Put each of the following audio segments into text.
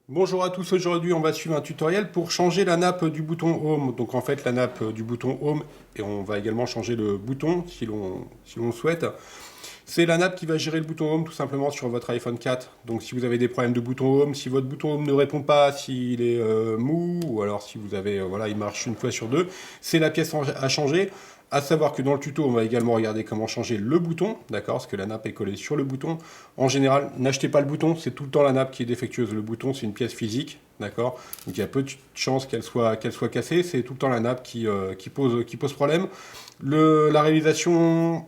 Bonjour à tous, aujourd'hui on va suivre un tutoriel pour changer la nappe du bouton Home. Donc en fait la nappe du bouton Home, et on va également changer le bouton si l'on le souhaite. C'est la nappe qui va gérer le bouton Home tout simplement sur votre iPhone 4. Donc si vous avez des problèmes de bouton Home, si votre bouton Home ne répond pas, s'il est mou, ou alors si vous avez, voilà, il marche une fois sur deux, c'est la pièce à changer. À savoir que dans le tuto, on va également regarder comment changer le bouton, d'accord, parce que la nappe est collée sur le bouton. En général, n'achetez pas le bouton, c'est tout le temps la nappe qui est défectueuse. Le bouton, c'est une pièce physique, d'accord. Donc il y a peu de chances qu'elle soit cassée. C'est tout le temps la nappe qui pose problème. La réalisation,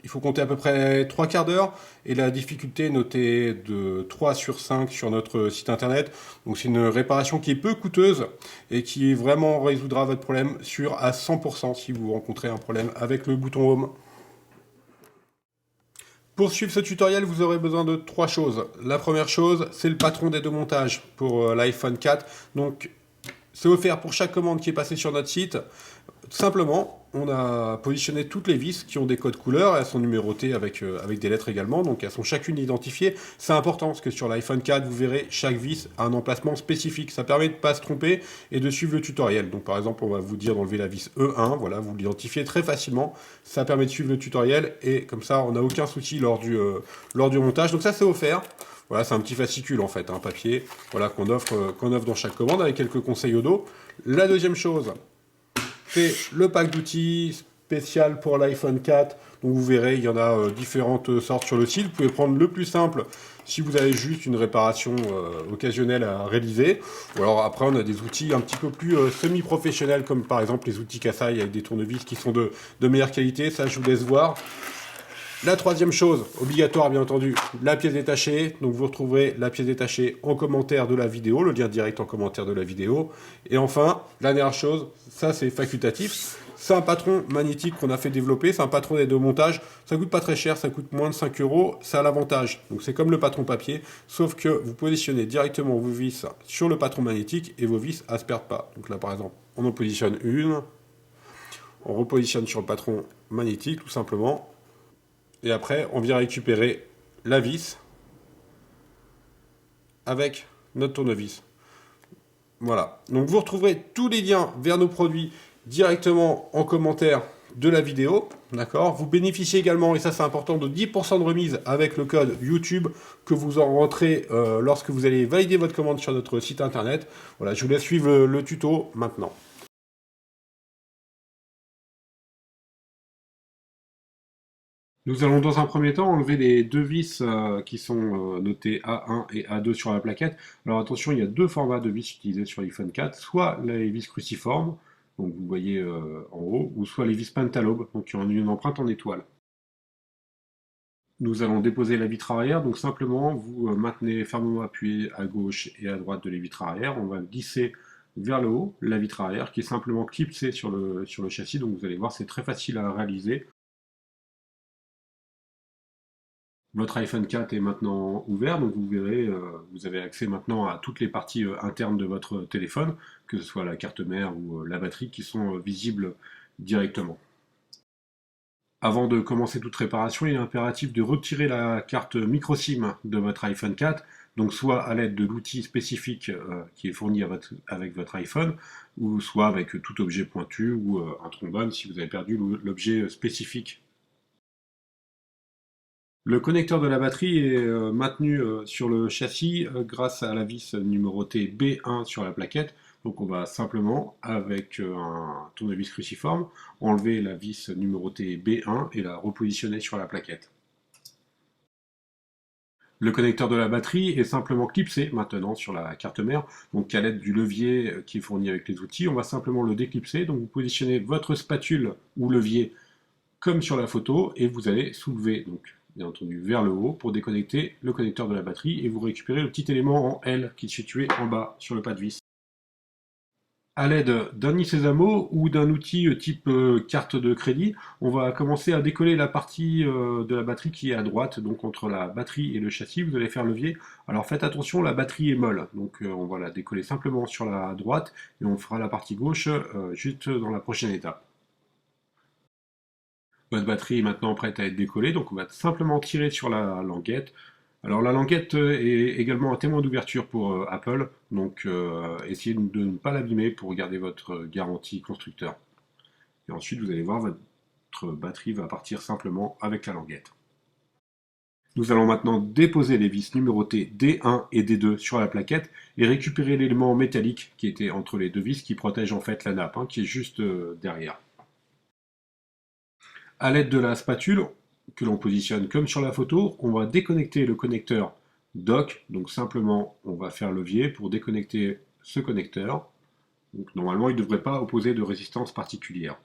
il faut compter à peu près 3 quarts d'heure et la difficulté est notée de 3 sur 5 sur notre site internet. Donc c'est une réparation qui est peu coûteuse et qui vraiment résoudra votre problème sûr à 100% si vous rencontrez un problème avec le bouton Home. Pour suivre ce tutoriel, vous aurez besoin de 3 choses. La première chose, c'est le patron des deux montages pour l'iPhone 4. Donc c'est offert pour chaque commande qui est passée sur notre site. Simplement, on a positionné toutes les vis qui ont des codes couleurs, elles sont numérotées avec des lettres également, donc elles sont chacune identifiées. C'est important parce que sur l'iPhone 4, vous verrez, chaque vis a un emplacement spécifique. Ça permet de ne pas se tromper et de suivre le tutoriel. Donc par exemple, on va vous dire d'enlever la vis E1, voilà, vous l'identifiez très facilement. Ça permet de suivre le tutoriel et comme ça, on n'a aucun souci lors du montage. Donc ça, c'est offert. Voilà, c'est un petit fascicule en fait, un papier, voilà, qu'on offre dans chaque commande avec quelques conseils au dos. La deuxième chose, c'est le pack d'outils spécial pour l'iPhone 4. Donc vous verrez, il y en a différentes sortes sur le site. Vous pouvez prendre le plus simple si vous avez juste une réparation occasionnelle à réaliser. Ou alors après, on a des outils un petit peu plus semi-professionnels, comme par exemple les outils Kasai avec des tournevis qui sont de meilleure qualité. Ça, je vous laisse voir. La troisième chose, obligatoire bien entendu, la pièce détachée. Donc vous retrouverez la pièce détachée en commentaire de la vidéo, le lien direct en commentaire de la vidéo. Et enfin, la dernière chose, ça c'est facultatif, c'est un patron magnétique qu'on a fait développer, c'est un patron d'aide au montage. Ça coûte pas très cher, ça coûte moins de 5 euros, ça a l'avantage. Donc c'est comme le patron papier, sauf que vous positionnez directement vos vis sur le patron magnétique et vos vis ne se perdent pas. Donc là par exemple, on en positionne une, on repositionne sur le patron magnétique tout simplement. Et après, on vient récupérer la vis avec notre tournevis. Voilà. Donc vous retrouverez tous les liens vers nos produits directement en commentaire de la vidéo. D'accord. Vous bénéficiez également, et ça c'est important, de 10% de remise avec le code YouTube que vous en rentrez lorsque vous allez valider votre commande sur notre site internet. Voilà, je vous laisse suivre le tuto maintenant. Nous allons dans un premier temps enlever les deux vis qui sont notées A1 et A2 sur la plaquette. Alors attention, il y a deux formats de vis utilisés sur l'iPhone 4, soit les vis cruciformes, donc vous voyez en haut, ou soit les vis pentalobes, donc qui ont une empreinte en étoile. Nous allons déposer la vitre arrière, donc simplement vous maintenez fermement appuyé à gauche et à droite de les vitres arrière. On va glisser vers le haut la vitre arrière qui est simplement clipsée sur le châssis, donc vous allez voir c'est très facile à réaliser. Votre iPhone 4 est maintenant ouvert, donc vous verrez, vous avez accès maintenant à toutes les parties internes de votre téléphone, que ce soit la carte mère ou la batterie, qui sont visibles directement. Avant de commencer toute réparation, il est impératif de retirer la carte micro-SIM de votre iPhone 4, donc soit à l'aide de l'outil spécifique qui est fourni avec votre iPhone, ou soit avec tout objet pointu ou un trombone si vous avez perdu l'objet spécifique. Le connecteur de la batterie est maintenu sur le châssis grâce à la vis numérotée B1 sur la plaquette. Donc on va simplement, avec un tournevis cruciforme, enlever la vis numérotée B1 et la repositionner sur la plaquette. Le connecteur de la batterie est simplement clipsé maintenant sur la carte mère, donc à l'aide du levier qui est fourni avec les outils, on va simplement le déclipser. Donc vous positionnez votre spatule ou levier comme sur la photo, et vous allez soulever, donc bien entendu vers le haut, pour déconnecter le connecteur de la batterie, et vous récupérez le petit élément en L qui est situé en bas sur le pas de vis. À l'aide d'un nid sésamo ou d'un outil type carte de crédit, on va commencer à décoller la partie de la batterie qui est à droite, donc entre la batterie et le châssis, vous allez faire levier. Alors faites attention, la batterie est molle, donc on va la décoller simplement sur la droite, et on fera la partie gauche juste dans la prochaine étape. Votre batterie est maintenant prête à être décollée, donc on va simplement tirer sur la languette, Alors la languette est également un témoin d'ouverture pour Apple, donc essayez de ne pas l'abîmer pour garder votre garantie constructeur. Et ensuite vous allez voir, votre batterie va partir simplement avec la languette. Nous allons maintenant déposer les vis numérotées D1 et D2 sur la plaquette et récupérer l'élément métallique qui était entre les deux vis qui protège en fait la nappe, qui est juste derrière. À l'aide de la spatule, que l'on positionne comme sur la photo, on va déconnecter le connecteur dock. Donc simplement, on va faire levier pour déconnecter ce connecteur. Donc normalement, il ne devrait pas opposer de résistance particulière.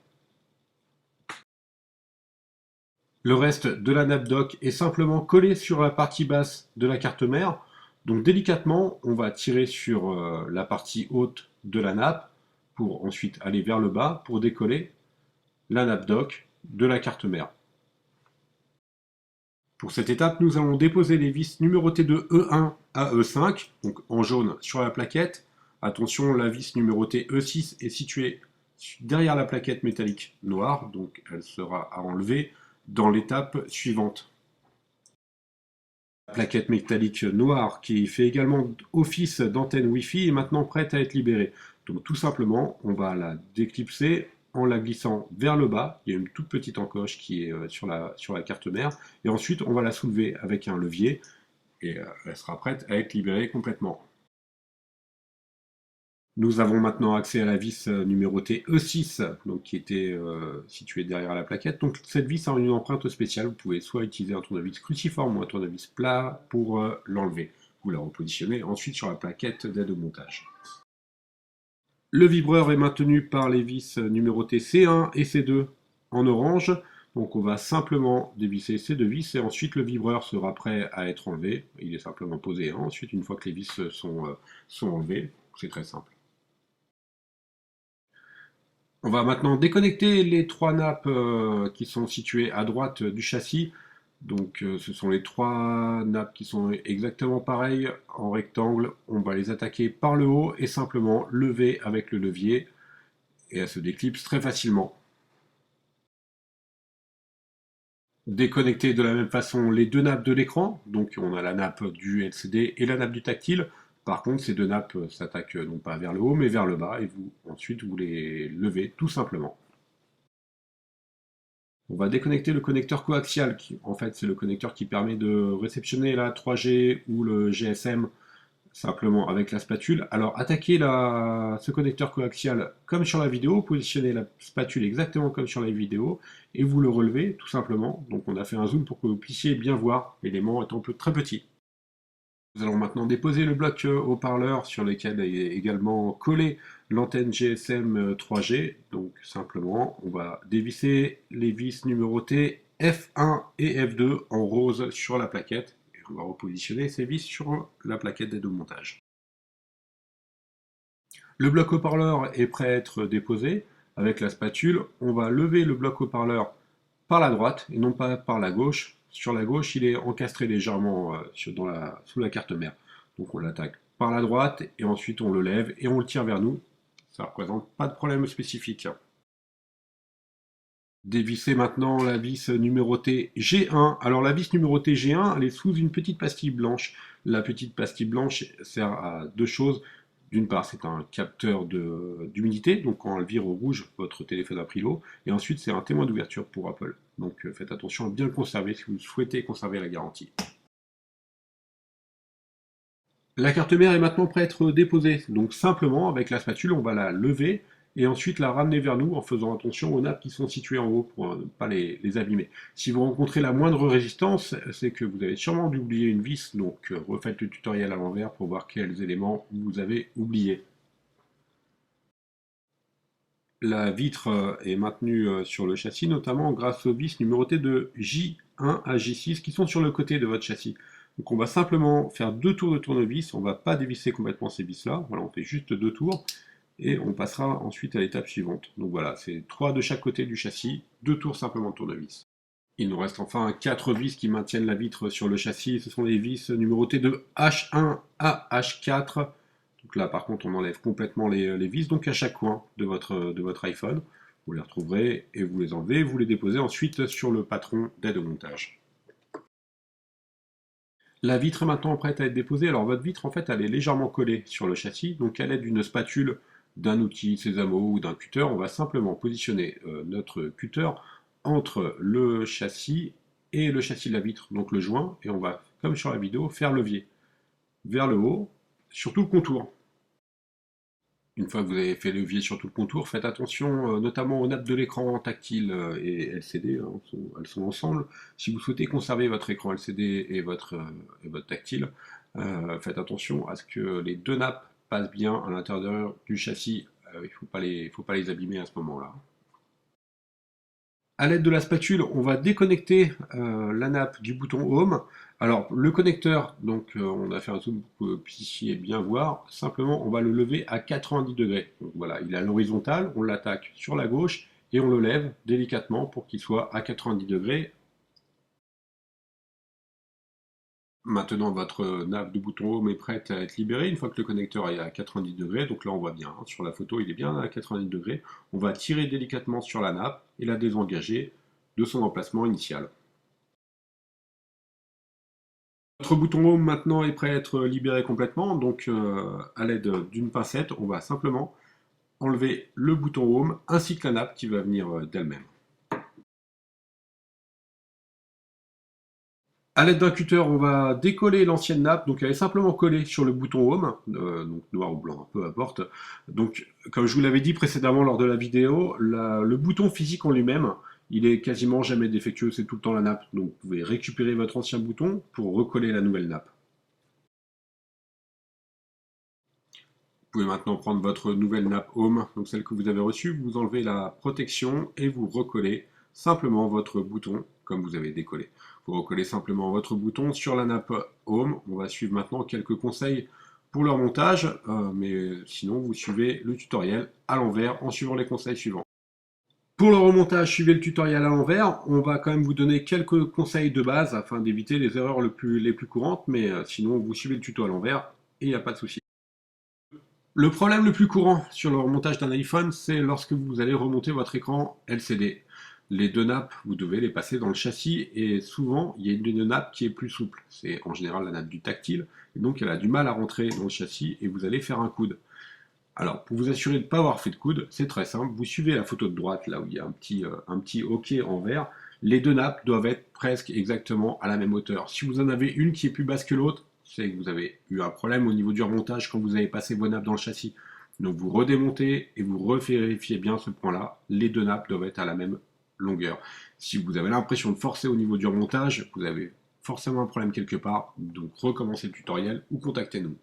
Le reste de la nappe dock est simplement collé sur la partie basse de la carte mère. Donc délicatement, on va tirer sur la partie haute de la nappe pour ensuite aller vers le bas pour décoller la nappe dock de la carte mère. Pour cette étape, nous allons déposer les vis numérotées de E1 à E5, donc en jaune sur la plaquette. Attention, la vis numérotée E6 est située derrière la plaquette métallique noire, donc elle sera à enlever dans l'étape suivante. La plaquette métallique noire qui fait également office d'antenne Wi-Fi est maintenant prête à être libérée. Donc tout simplement, on va la déclipser en la glissant vers le bas. Il y a une toute petite encoche qui est sur la carte mère. Et ensuite, on va la soulever avec un levier et elle sera prête à être libérée complètement. Nous avons maintenant accès à la vis numérotée E6, donc qui était située derrière la plaquette. Donc cette vis a une empreinte spéciale. Vous pouvez soit utiliser un tournevis cruciforme ou un tournevis plat pour l'enlever. Vous la repositionnez ensuite sur la plaquette d'aide au montage. Le vibreur est maintenu par les vis numérotées C1 et C2 en orange. Donc on va simplement dévisser ces deux vis et ensuite le vibreur sera prêt à être enlevé. Il est simplement posé. Ensuite, une fois que les vis sont enlevées, c'est très simple. On va maintenant déconnecter les trois nappes qui sont situées à droite du châssis. Donc ce sont les trois nappes qui sont exactement pareilles en rectangle. On va les attaquer par le haut et simplement lever avec le levier. Et elles se déclipsent très facilement. Déconnecter de la même façon les deux nappes de l'écran. Donc on a la nappe du LCD et la nappe du tactile. Par contre, ces deux nappes s'attaquent non pas vers le haut, mais vers le bas, et ensuite vous les levez tout simplement. On va déconnecter le connecteur coaxial, qui en fait c'est le connecteur qui permet de réceptionner la 3G ou le GSM simplement avec la spatule. Alors attaquez ce connecteur coaxial comme sur la vidéo, positionnez la spatule exactement comme sur la vidéo, et vous le relevez tout simplement. Donc on a fait un zoom pour que vous puissiez bien voir, l'élément étant très petit. Nous allons maintenant déposer le bloc haut-parleur sur lequel est également collée l'antenne GSM 3G. Donc simplement, on va dévisser les vis numérotées F1 et F2 en rose sur la plaquette. Et on va repositionner ces vis sur la plaquette d'aide au montage. Le bloc haut-parleur est prêt à être déposé. Avec la spatule, on va lever le bloc haut-parleur par la droite et non pas par la gauche. Sur la gauche, il est encastré légèrement sous la carte mère. Donc on l'attaque par la droite et ensuite on le lève et on le tire vers nous. Ça ne représente pas de problème spécifique. Dévisser maintenant la vis numérotée G1. Alors la vis numérotée G1, elle est sous une petite pastille blanche. La petite pastille blanche sert à deux choses. D'une part, c'est un capteur d'humidité, donc quand elle vire au rouge, votre téléphone a pris l'eau. Et ensuite, c'est un témoin d'ouverture pour Apple. Donc faites attention à bien le conserver si vous souhaitez conserver la garantie. La carte mère est maintenant prête à être déposée. Donc simplement, avec la spatule, on va la lever et ensuite la ramener vers nous en faisant attention aux nappes qui sont situées en haut pour ne pas les abîmer. Si vous rencontrez la moindre résistance, c'est que vous avez sûrement dû oublier une vis, donc refaites le tutoriel à l'envers pour voir quels éléments vous avez oubliés. La vitre est maintenue sur le châssis, notamment grâce aux vis numérotées de J1 à J6 qui sont sur le côté de votre châssis. Donc on va simplement faire 2 tours de tournevis, on ne va pas dévisser complètement ces vis-là, voilà, on fait juste 2 tours, et on passera ensuite à l'étape suivante. Donc voilà, c'est 3 de chaque côté du châssis, 2 tours simplement de tournevis. Il nous reste enfin 4 vis qui maintiennent la vitre sur le châssis, ce sont les vis numérotées de H1 à H4. Donc là, par contre, on enlève complètement les vis, donc à chaque coin de votre iPhone. Vous les retrouverez et vous les enlevez, vous les déposez ensuite sur le patron d'aide au montage. La vitre est maintenant prête à être déposée. Alors votre vitre, en fait, elle est légèrement collée sur le châssis. Donc à l'aide d'une spatule, d'un outil Sésamo ou d'un cutter, on va simplement positionner notre cutter entre le châssis et le châssis de la vitre, donc le joint, et on va, comme sur la vidéo, faire levier vers le haut sur tout le contour. Une fois que vous avez fait levier sur tout le contour, faites attention notamment aux nappes de l'écran tactile et LCD, hein, elles sont ensemble. Si vous souhaitez conserver votre écran LCD et votre tactile, faites attention à ce que les deux nappes passent bien à l'intérieur du châssis. Il ne faut pas les abîmer à ce moment-là. À l'aide de la spatule, on va déconnecter la nappe du bouton Home. Alors, le connecteur, donc on a fait un zoom pour que vous puissiez bien voir. Simplement, on va le lever à 90 degrés. Donc, voilà, il est à l'horizontale, on l'attaque sur la gauche et on le lève délicatement pour qu'il soit à 90 degrés. Maintenant, votre nappe de bouton Home est prête à être libérée une fois que le connecteur est à 90 degrés. Donc là, on voit bien, hein, sur la photo, il est bien à 90 degrés. On va tirer délicatement sur la nappe et la désengager de son emplacement initial. Notre bouton Home maintenant est prêt à être libéré complètement, donc à l'aide d'une pincette, on va simplement enlever le bouton Home ainsi que la nappe qui va venir d'elle-même. À l'aide d'un cutter, on va décoller l'ancienne nappe, donc elle est simplement collée sur le bouton Home, donc noir ou blanc, peu importe. Donc, comme je vous l'avais dit précédemment lors de la vidéo, le bouton physique en lui-même, il est quasiment jamais défectueux, c'est tout le temps la nappe. Donc, vous pouvez récupérer votre ancien bouton pour recoller la nouvelle nappe. Vous pouvez maintenant prendre votre nouvelle nappe Home, donc celle que vous avez reçue, vous enlevez la protection et vous recollez simplement votre bouton comme vous avez décollé. Vous recollez simplement votre bouton sur la nappe Home. On va suivre maintenant quelques conseils pour leur montage, mais sinon vous suivez le tutoriel à l'envers en suivant les conseils suivants. Pour le remontage, suivez le tutoriel à l'envers. On va quand même vous donner quelques conseils de base afin d'éviter les erreurs les plus courantes, mais sinon vous suivez le tuto à l'envers et il n'y a pas de souci. Le problème le plus courant sur le remontage d'un iPhone, c'est lorsque vous allez remonter votre écran LCD. Les deux nappes, vous devez les passer dans le châssis et souvent, il y a une nappe qui est plus souple. C'est en général la nappe du tactile, et donc elle a du mal à rentrer dans le châssis et vous allez faire un coude. Alors, pour vous assurer de ne pas avoir fait de coude, c'est très simple. Vous suivez la photo de droite, là où il y a un petit OK en vert. Les deux nappes doivent être presque exactement à la même hauteur. Si vous en avez une qui est plus basse que l'autre, c'est que vous avez eu un problème au niveau du remontage quand vous avez passé vos nappes dans le châssis. Donc vous redémontez et vous revérifiez bien ce point-là. Les deux nappes doivent être à la même longueur. Si vous avez l'impression de forcer au niveau du remontage, vous avez forcément un problème quelque part. Donc recommencez le tutoriel ou contactez-nous.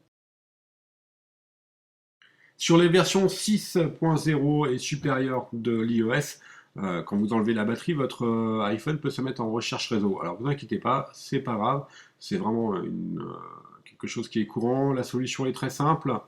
Sur les versions 6.0 et supérieures de l'iOS, quand vous enlevez la batterie, votre iPhone peut se mettre en recherche réseau. Alors vous inquiétez pas, c'est pas grave, c'est vraiment quelque chose qui est courant. La solution est très simple.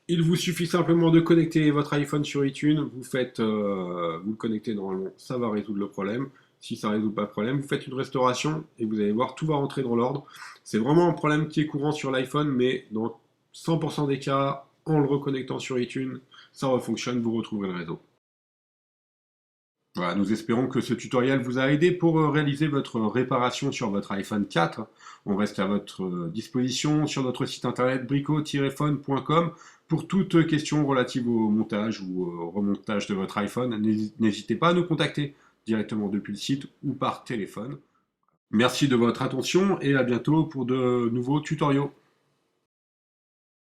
Il vous suffit simplement de connecter votre iPhone sur iTunes, vous le connectez normalement, ça va résoudre le problème. Si ça ne résout pas le problème, vous faites une restauration et vous allez voir, tout va rentrer dans l'ordre. C'est vraiment un problème qui est courant sur l'iPhone, mais dans 100% des cas, en le reconnectant sur iTunes, ça refonctionne, vous retrouverez le réseau. Voilà, nous espérons que ce tutoriel vous a aidé pour réaliser votre réparation sur votre iPhone 4. On reste à votre disposition sur notre site internet brico-phone.com pour toute question relative au montage ou au remontage de votre iPhone. N'hésitez pas à nous contacter directement depuis le site ou par téléphone. Merci de votre attention et à bientôt pour de nouveaux tutoriaux.